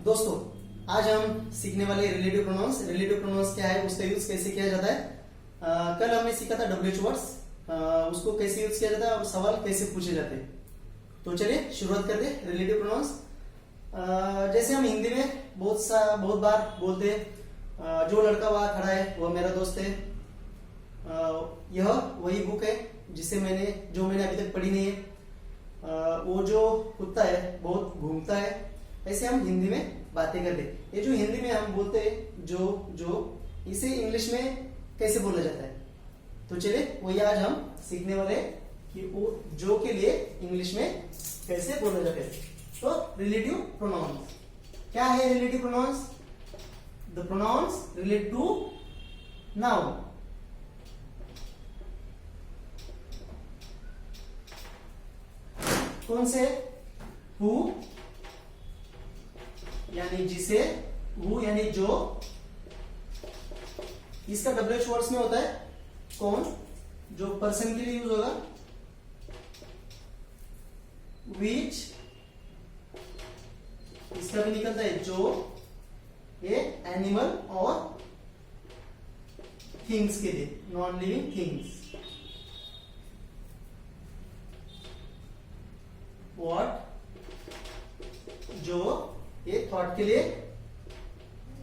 दोस्तों, आज हम सीखने वाले रिलेटिव प्रोनाउंस। रिलेटिव प्रोनाउंस क्या है, उसका यूज कैसे किया जाता है। कल हमने सीखा था WH वर्ड्स, उसको कैसे यूज किया जाता है और सवाल कैसे पूछे जाते हैं। तो चलिए शुरुआत करते हैं। रिलेटिव प्रोनाउंस जैसे हम हिंदी में बहुत बार बोलते हैं, जो लड़का वहां खड़ा है वह मेरा दोस्त है। यह वही बुक है जो मैंने अभी तक पढ़ी नहीं है। वो जो कुत्ता है बहुत घूमता है। ऐसे हम हिंदी में बातें करते हैं। ये जो हिंदी में हम बोलते हैं जो इसे इंग्लिश में कैसे बोला जाता है, तो चलिए वही आज हम सीखने वाले हैं कि वो जो के लिए इंग्लिश में कैसे बोला जाता है। तो रिलेटिव प्रोनाउंस क्या है। Relative pronouns, the pronouns relate to noun. कौन से? हु यानी जिसे, हु यानी जो। इसका WH वर्ड्स में होता है कौन, जो पर्सन के लिए यूज होगा। विच इसका भी निकलता है जो, ये एनिमल और थिंग्स के लिए, नॉन लिविंग थिंग्स। व्हाट जो, ये थॉट के लिए,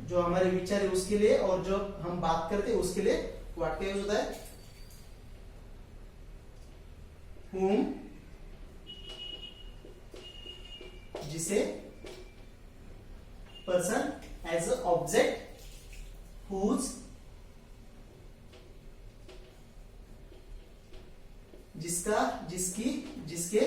जो हमारे विचार है उसके लिए, और जो हम बात करते हैं उसके लिए व्हाट का यूज होता है। whom जिसे, person as a object, whose जिसका, जिसकी, जिसके,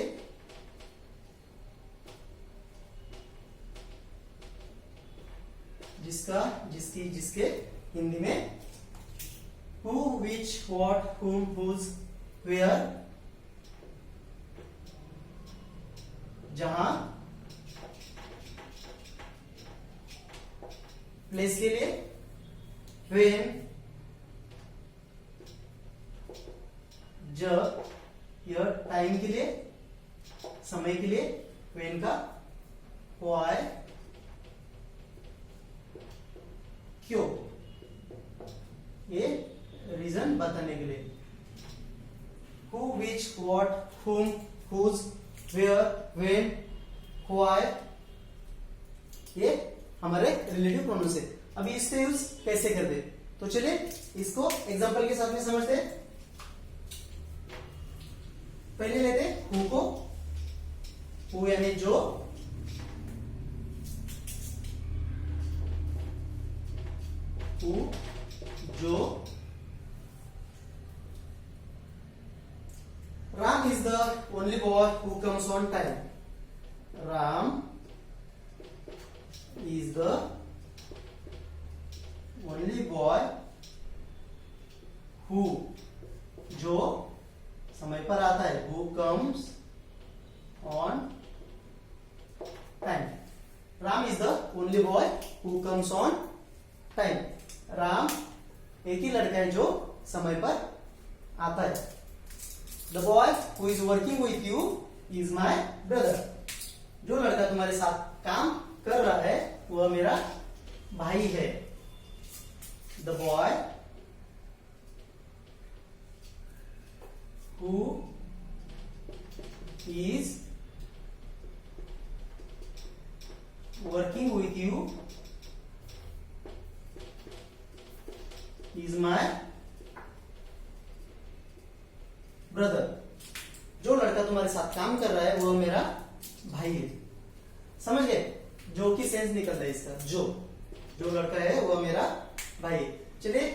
जिसका, जिसकी, जिसके हिंदी में who, which, what, whom, whose, where, जहां, प्लेस के लिए when, जब, यह टाइम के लिए, समय के लिए when का why, क्यों, ये रीजन बताने के लिए। who, which, what, whom, whose, where, when, why, ये हमारे रिलेटिव प्रोनाउंस है। अभी इसका यूज कैसे करते हैं, तो चलिए इसको एग्जांपल के साथ में समझते हैं। पहले लेते हैं हु को। हु यानी जो, हु जो। Ram is the only boy who comes on time. Ram is the only boy who, जो समय पर आता है, who comes on time. Ram is the only boy who comes on time. Ram एक ही लड़का है जो समय पर आता है। The boy who is working with you is my brother. जो लड़का तुम्हारे साथ काम कर रहा है वह मेरा भाई है। The boy who is working with you is my brother. जो लड़का तुम्हारे साथ काम कर रहा है वह मेरा भाई है। समझ गए? जो की सेंस निकलता है इसका, जो लड़का है वह मेरा भाई है। चलिए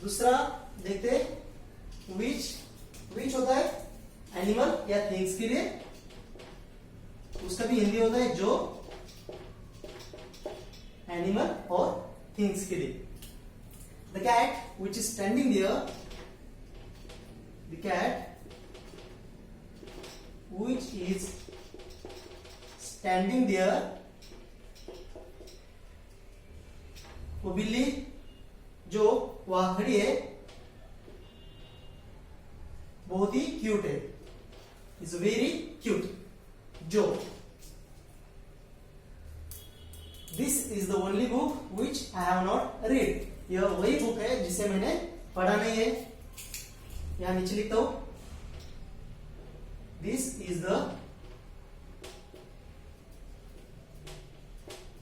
दूसरा देखते हैं। विच होता है एनिमल या थिंग्स के लिए, उसका भी हिंदी होता है जो, एनिमल और थिंग्स के लिए। The cat which is standing there, the cat which is standing there, वो बिल्ली जो वहां खड़ी है बहुत ही क्यूट है, इज वेरी क्यूट। जो this is the only book which I have not read, यह वही बुक है जिसे मैंने पढ़ा नहीं है। यहां नीचे लिखता हूं, this is the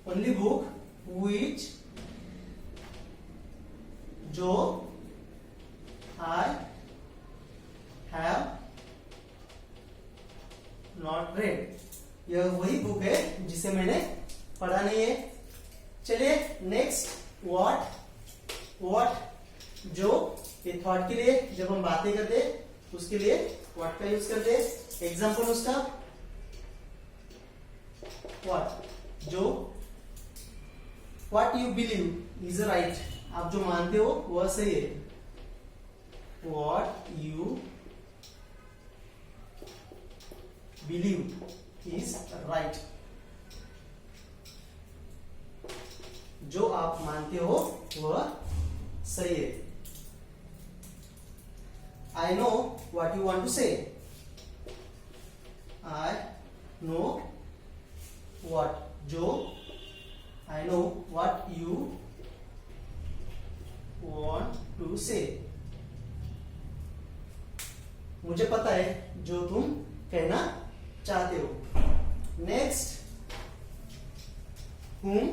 only book which, जो आई हैव नॉट रेड, यह वही बुक है जिसे मैंने पढ़ा नहीं है। चलिए नेक्स्ट, व्हाट, जो ये थॉट के लिए जब हम बातें करते उसके लिए व्हाट का यूज करते। एग्जाम्पल उसका व्हाट, जो what you believe is right, आप जो मानते हो वह सही है। What you believe is right, जो आप मानते हो वह सही है। I know what you want to say, I know what, जो I know what you want to say, मुझे पता है जो तुम कहना चाहते हो। नेक्स्ट, whom,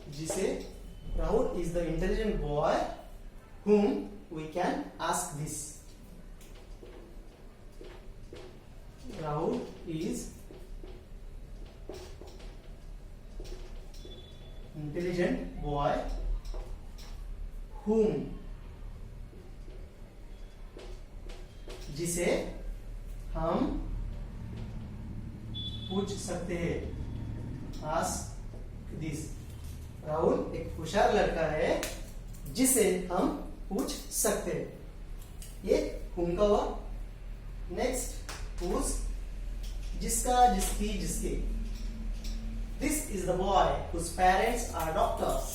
जिसे, Rahul is the intelligent boy whom we can ask this. Rahul is intelligent boy whom, जिसे हम पूछ सकते हैं। आस्क दिस, राहुल एक होशियार लड़का है जिसे हम पूछ सकते हैं। ये whom का हुआ। नेक्स्ट, whose, जिसका, जिसकी, जिसके। This is the boy whose parents are doctors.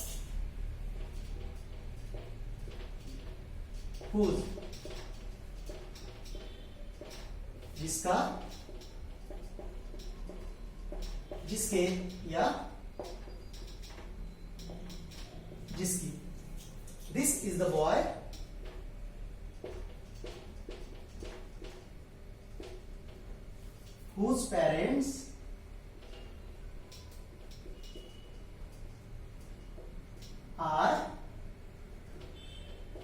Whose, जिसका, जिसके या जिसकी। This is the boy whose parents are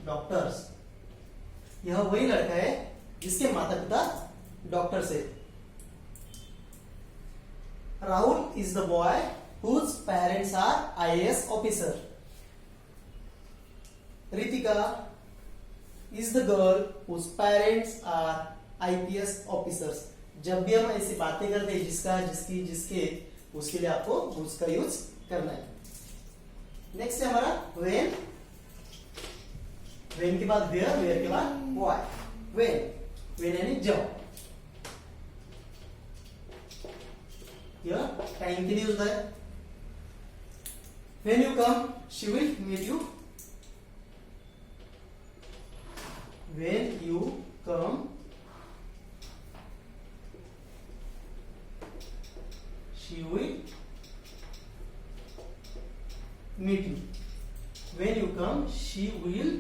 doctors. यह वही लड़का है जिसके माता पिता डॉक्टर से। Rahul is the boy whose parents are IAS officer. Ritika is the girl whose parents are IPS officers. जब भी हम ऐसी बातें करते हैं जिसका, जिसकी, जिसके, उसके लिए आपको whose का यूज करना है। नेक्स्ट है हमारा when. when के बाद where के बाद why. when यानी जब, यह टाइम के लिए होता है। when you come she will meet you. when you come she will meet you. when you come she will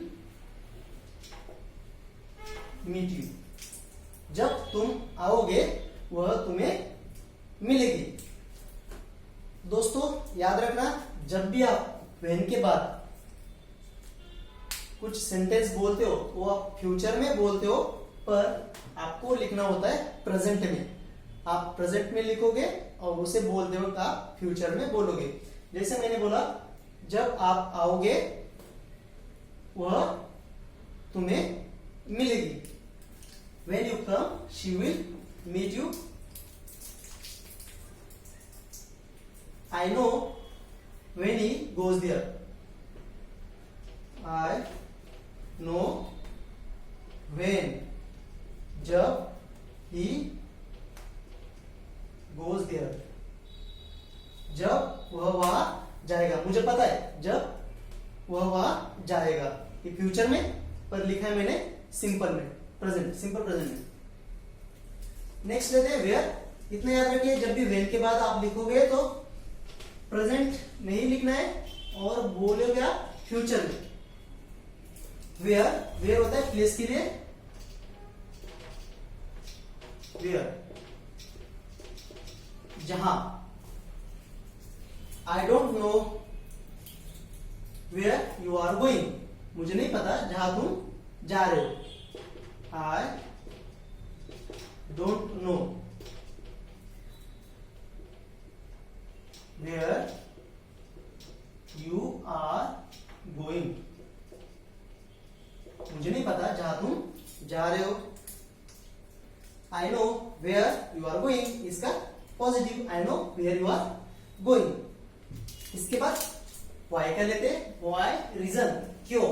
meet you. जब तुम आओगे वह तुम्हें मिलेगी। दोस्तों याद रखना, जब भी आप when के बाद कुछ सेंटेंस बोलते हो वो आप फ्यूचर में बोलते हो, पर आपको लिखना होता है प्रेजेंट में। आप प्रेजेंट में लिखोगे और उसे बोलते हो आप फ्यूचर में बोलोगे। जैसे मैंने बोला, जब आप आओगे वह तुम्हें मिलेगी। when you come she will meet you. I know when he goes there. I know when, जब he goes there, जब वह वहां जाएगा। मुझे पता है जब वह वहां जाएगा। ये फ्यूचर में पर लिखा है मैंने सिंपल में, प्रेजेंट, सिंपल प्रेजेंट में। नेक्स्ट लेते हैं वेयर। इतना याद रखिए, जब भी वेन के बाद आप लिखोगे तो प्रेजेंट में ही लिखना है और बोलोगे आप फ्यूचर में। वेयर, वेयर होता है प्लेस के लिए, वेयर जहां। I don't know where you are going, मुझे नहीं पता जहां तुम जा रहे हो। I don't know where you are going, मुझे नहीं पता जहां तुम जा रहे हो। I know where you are going, इसका positive, I know where you are going. इसके बाद वाई का लेते हैं, वाई रीजन, क्यों।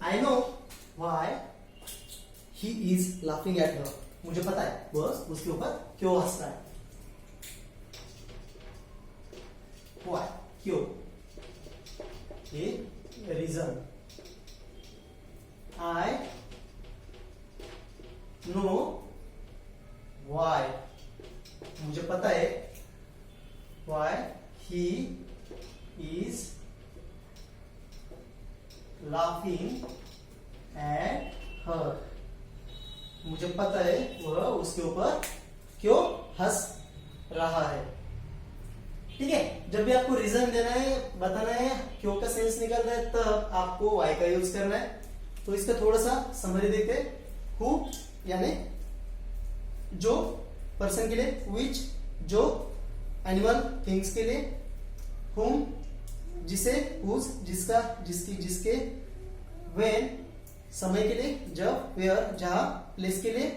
I know why he is laughing at her, मुझे पता है बस उसके ऊपर क्यों हंस रहा है। वाई, क्यों, ये रीजन। आई नो वाई, मुझे पता है Y he is laughing at her, मुझे पता है वह उसके ऊपर क्यों हंस रहा है। ठीक है, जब भी आपको रीजन देना है, बताना है, क्यों का सेंस निकल रहा है, तब आपको वाई का यूज करना है। तो इसका थोड़ा सा समरी देखते हैं। हु यानी जो पर्सन के लिए, विच जो एनिमल थिंग्स के लिए, हुम जिसे, हुज जिसका, जिसकी, जिसके, व्हेन समय के लिए, जब, वेयर जहां, प्लेस के लिए,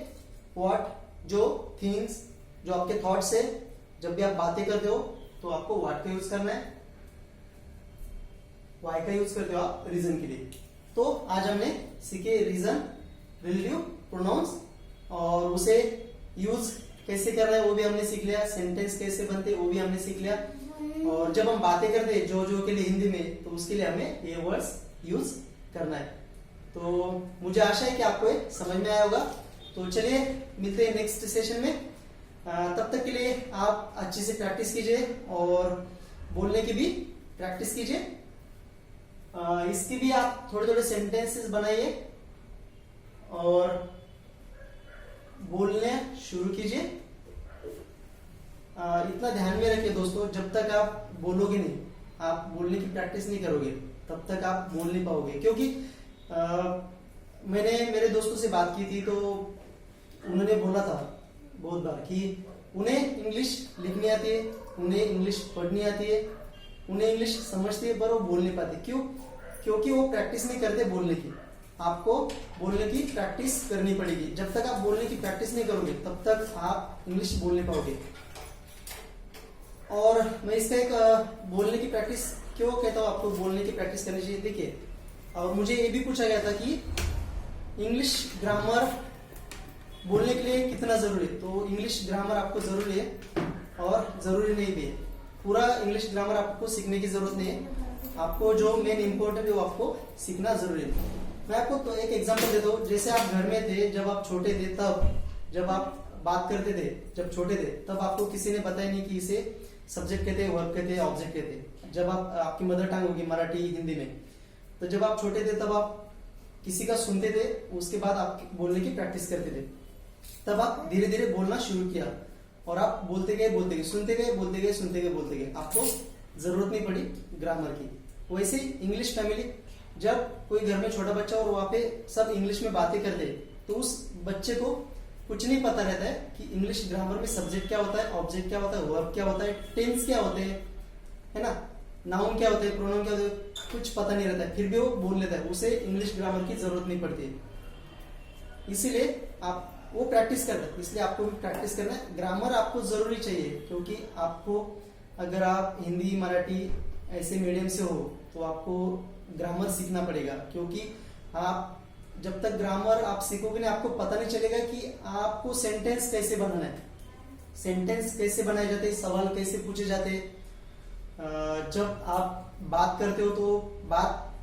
व्हाट जो, थिंग्स जो आपके थॉट्स है। जब भी आप बातें करते हो तो आपको व्हाट का यूज करना है, वाई का यूज करते हो आप रीजन के लिए। तो आज हमने सीखे रीजन, रिलेटिव प्रोनाउंस, और उसे यूज कैसे करना है वो भी हमने सीख लिया, सेंटेंस कैसे बनते वो भी हमने सीख लिया। और जब हम बातें करते हैं जो के लिए हिंदी में, तो उसके लिए हमें ये वर्ड्स यूज करना है। तो मुझे आशा है कि आपको ये समझ में आया होगा। तो चलिए मिलते हैं नेक्स्ट सेशन में। तब तक के लिए आप अच्छे से प्रैक्टिस कीजिए और बोलने की भी प्रैक्टिस कीजिए। इसकी भी आप थोड़े थोड़े सेंटेंसेस बनाइए और बोलने शुरू कीजिए। इतना ध्यान में रखिए दोस्तों, जब तक आप बोलोगे नहीं, आप बोलने की प्रैक्टिस नहीं करोगे, तब तक आप बोल नहीं पाओगे। क्योंकि मैंने मेरे दोस्तों से बात की थी तो उन्होंने बोला था बहुत बार कि उन्हें इंग्लिश लिखनी आती है, उन्हें इंग्लिश पढ़नी आती है, उन्हें इंग्लिश समझती है, पर वो बोल नहीं पाते। क्यों? क्योंकि वो प्रैक्टिस नहीं करते बोलने की। आपको बोलने की प्रैक्टिस करनी पड़ेगी। जब तक आप बोलने की प्रैक्टिस नहीं करोगे तब तक आप इंग्लिश बोल नहीं पाओगे। और मैं इसका एक बोलने की प्रैक्टिस क्यों कहता हूँ आपको बोलने की प्रैक्टिस करनी चाहिए। देखिए, और मुझे ये भी पूछा गया था कि इंग्लिश ग्रामर बोलने के लिए कितना जरूरी है। तो इंग्लिश ग्रामर आपको जरूरी है और जरूरी नहीं भी है। पूरा इंग्लिश ग्रामर आपको सीखने की जरूरत नहीं है। आपको जो मेन इंपॉर्टेंट है वो आपको सीखना जरूरी है। मैं आपको तो एक एग्जांपल देता हूँ। जैसे आप घर में थे, जब आप छोटे थे, तब जब आप बात करते थे, जब छोटे थे, तब आपको किसी ने बताया नहीं कि इसे सब्जेक्ट कहते हैं, वर्ब कहते हैं, ऑब्जेक्ट कहते हैं। जब आप आपकी मदर टंग होगी मराठी, हिंदी में, तो जब आप छोटे थे तब आप किसी का सुनते थे, उसके बाद आप बोलने की प्रैक्टिस करते थे। तब आप धीरे धीरे बोलना शुरू किया और आप बोलते गए, सुनते गए, बोलते गए, सुनते गए, बोलते गए। आपको जरूरत नहीं पड़ी ग्रामर की। वैसे इंग्लिश फैमिली, जब कोई घर में छोटा बच्चा और वहां पे सब इंग्लिश में बातें करते तो उस बच्चे को कुछ नहीं पता रहता है कि इंग्लिश ग्रामर में सब्जेक्ट क्या होता है, ऑब्जेक्ट क्या होता है, वर्ब क्या होता है, टेंस क्या होते हैं, है ना, नाउन क्या होते हैं, प्रोनाउन क्या होते हैं, कुछ पता नहीं रहता है। फिर भी वो बोल लेता है, उसे इंग्लिश ग्रामर की जरूरत नहीं पड़ती है। इसीलिए आप वो प्रैक्टिस करते हैं, इसलिए आपको भी प्रैक्टिस करना है। ग्रामर आपको जरूरी चाहिए, क्योंकि आपको अगर आप हिंदी मराठी ऐसे मीडियम से हो तो आपको ग्रामर सीखना पड़ेगा। क्योंकि आप जब तक ग्रामर आप सीखोगे ना, आपको पता नहीं चलेगा कि आपको सेंटेंस कैसे बनाना है, सेंटेंस कैसे बनाए जाते हैं, सवाल कैसे पूछे जाते हैं, जब आप बात करते हो तो बात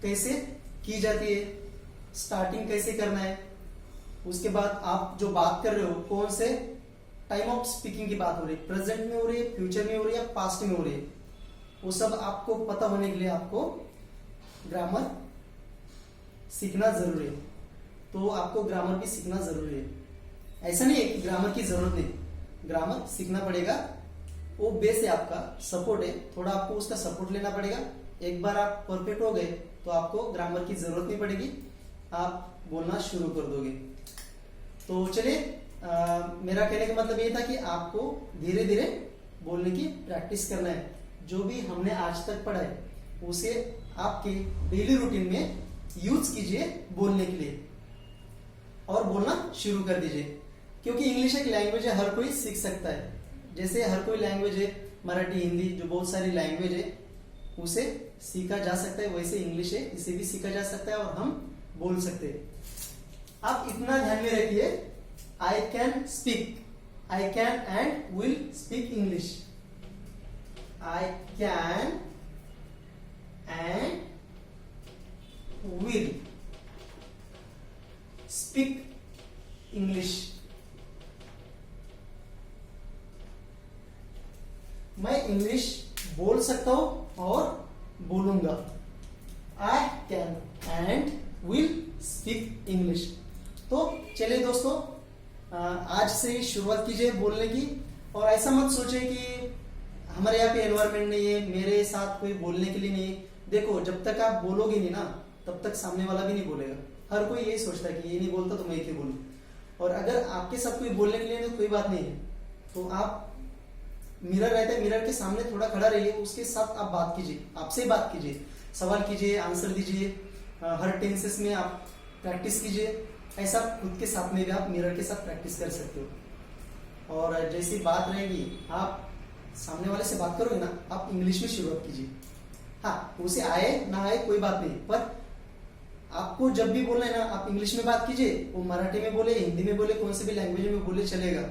कैसे की जाती है, स्टार्टिंग कैसे करना है, उसके बाद आप जो बात कर रहे हो कौन से टाइम ऑफ स्पीकिंग की बात हो रही है, प्रेजेंट में हो रही है, फ्यूचर में हो रही है या पास्ट में हो रही है, वो सब आपको पता होने के लिए आपको ग्रामर सीखना जरूरी है। तो आपको ग्रामर भी सीखना जरूरी है। ऐसा नहीं है कि ग्रामर की जरूरत नहीं, ग्रामर सीखना पड़ेगा, वो बेस है, आपका सपोर्ट है, थोड़ा आपको उसका सपोर्ट लेना पड़ेगा। एक बार आप परफेक्ट हो गए तो आपको ग्रामर की जरूरत नहीं पड़ेगी, आप बोलना शुरू कर दोगे। तो चलिए, मेरा कहने का मतलब ये था कि आपको धीरे धीरे बोलने की प्रैक्टिस करना है। जो भी हमने आज तक पढ़ा है उसे आपके डेली रूटीन में यूज कीजिए बोलने के लिए और बोलना शुरू कर दीजिए। क्योंकि इंग्लिश एक लैंग्वेज है, हर कोई सीख सकता है। जैसे हर कोई लैंग्वेज है, मराठी, हिंदी, जो बहुत सारी लैंग्वेज है उसे सीखा जा सकता है, वैसे इंग्लिश है, इसे भी सीखा जा सकता है और हम बोल सकते हैं। आप इतना ध्यान में रखिए, I can speak, I can and will speak English, I can and will speak English. मैं इंग्लिश बोल सकता हूं और बोलूंगा। I can and will speak English. तो चलिए दोस्तों, आज से ही शुरुआत कीजिए बोलने की। और ऐसा मत सोचे कि हमारे यहाँ पे एनवायरमेंट नहीं है, मेरे साथ कोई बोलने के लिए नहीं है। देखो, जब तक आप बोलोगे नहीं ना, तब तक सामने वाला भी नहीं बोलेगा। हर कोई यही सोचता है कि ये नहीं बोलता तो मैं क्यों बोलूं। और अगर आपके साथ कोई बोलने के लिए नहीं तो कोई बात नहीं है, तो आप मिरर रहता है, मिरर के सामने थोड़ा खड़ा रहिए, उसके साथ आप बात कीजिए, आपसे बात कीजिए, सवाल कीजिए, आंसर दीजिए, हर टेंसेस में आप प्रैक्टिस कीजिए। ऐसा खुद के साथ में भी आप मिरर के साथ प्रैक्टिस कर सकते हो। और जैसी बात रहेगी, आप सामने वाले से बात करोगे ना, आप इंग्लिश में शुरुआत कीजिए। हाँ, उसे आए ना आए कोई बात नहीं, पर आपको जब भी बोलना है ना, आप इंग्लिश में बात कीजिए। वो मराठी में बोले, हिंदी में बोले, कौन से भी लैंग्वेज में बोले चलेगा।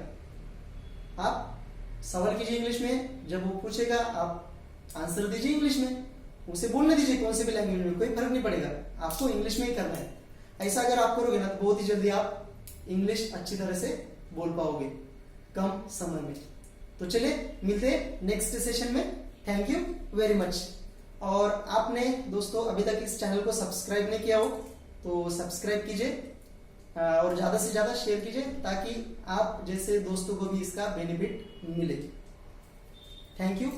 आप सवाल कीजिए इंग्लिश में, जब वो पूछेगा आप आंसर दीजिए इंग्लिश में, उसे बोलने दीजिए कौन से भी लैंग्वेज में, कोई फर्क नहीं पड़ेगा, आपको इंग्लिश में ही करना है। ऐसा अगर आप करोगे ना, तो बहुत ही जल्दी आप इंग्लिश अच्छी तरह से बोल पाओगे कम समय में। तो चलिए, मिलते हैं नेक्स्ट सेशन में। Thank you very much. और आपने दोस्तों अभी तक इस चैनल को सब्सक्राइब नहीं किया हो तो सब्सक्राइब कीजिए और ज्यादा से ज्यादा शेयर कीजिए, ताकि आप जैसे दोस्तों को भी इसका बेनिफिट मिले। Thank you.